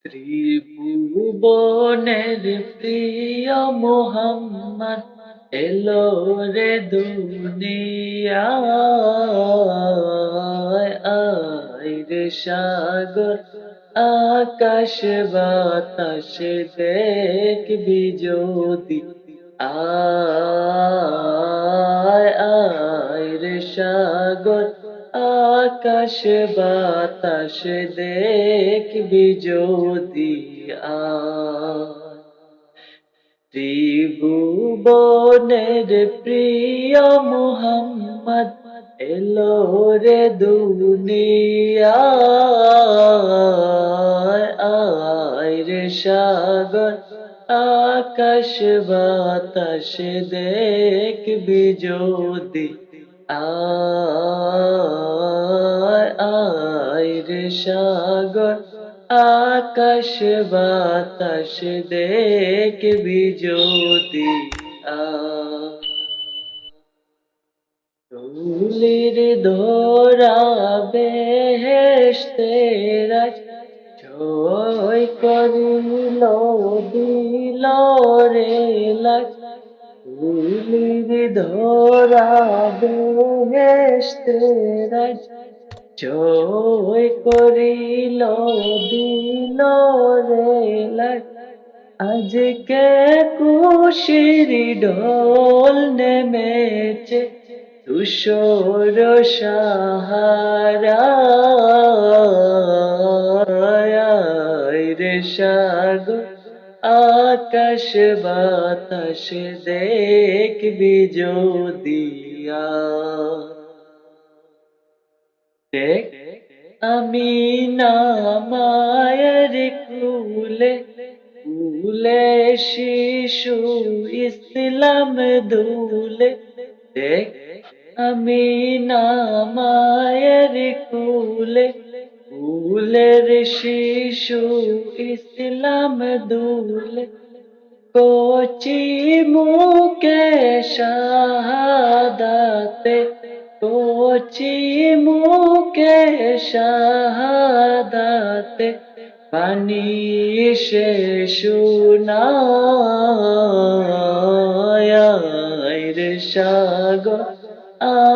ত্রিভুবনের প্রিয় মোহাম্মদ এলো রে দুনিয়ায়। আয় রে সাগর আকাশ বাতাস দেখবি যদি, আয় আয় রে সাগর আকাশ বাতাস দেখবি যদি, আয় ত্রিভুবনের প্রিয় মুহাম্মদ এলো রে দুনিয়ায়। আয় রে সাগর আকাশ বাতাস দেখবি যদি, আয় আয় রে সাগর আকাশ বাতাস দেখবি যদি, তুলির ধরা বেহেশতের জয় করিল দিল রে লাজ। তুলির ধরা বেহেশতের জয় করিল দিল রে লাজ। আজকে খুশির ঢোল নেমেছে তুষর সাহারায় রে সাগর আকাশ বাতাস দেখবি যদি, দেখ আমি না মায়ের কুলে কুলে শিশু ইসলাম দুলে। দেখ আমি না মায়ের কুলে কুলের শিশু ইসলাম দুলে। কচি মুখে শাহাদাতে কচি মুখে শাহাদাতে পানি সে শুনায় রে সাগর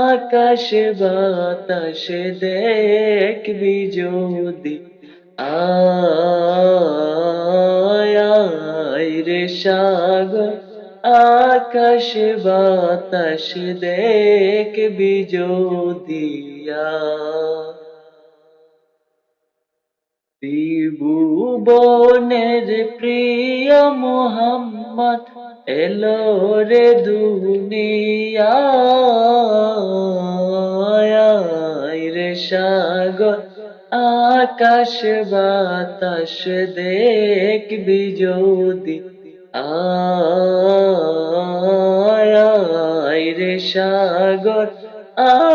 আকাশ বাতাস দেখবি যদি, আয় রে সাগর আকাশ বাতাস দেখবি যদি, ত্রিভুবনের প্রিয় মোহাম্মদ এলো রে দুনিয়ায়। আয় রে সাগর আকাশ বাতাস দেখবি যদি, আয় আয় রে সাগর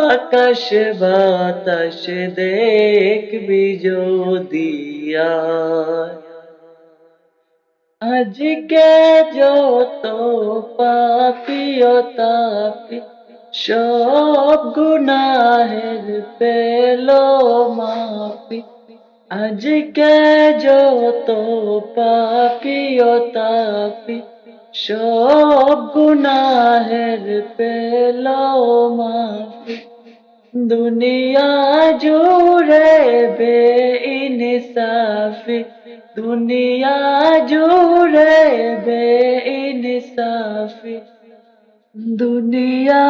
আকাশ বাতাস দেখবি যদি, আজকে যত পাপী ও তাপী সব গুনাহের পেল মাফি। আজকে যত পাপী ও তাপী সব গুনাহের পেল মাফি। দুনিয়া জুড়ে বেইনসাফি দুনিয়া জুড়ে বেইনসাফি দুনিয়া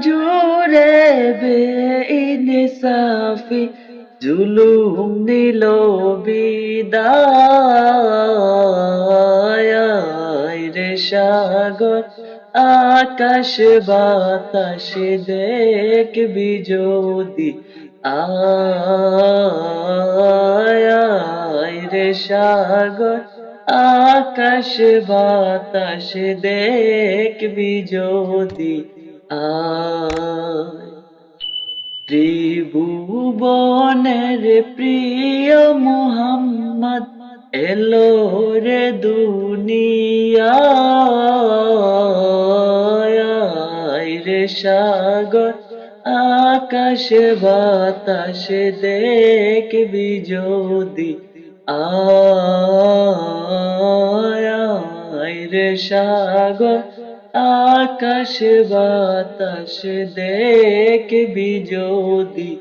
জুড়ে বেইনসাফি। জুলুম নিল বিদায় রে সাগর আকাশ বাতাস দেখবি যদি, আয় রে সাগর আকাশ বাতাস দেখবি যদি, ত্রিভুবনের প্রিয় মুহাম্মদ এলো রে দুনিয়ায়। রে সাগর আকাশ বাতাস দেখবি যদি, সাগর আকাশ বাতাস দেখবি যদি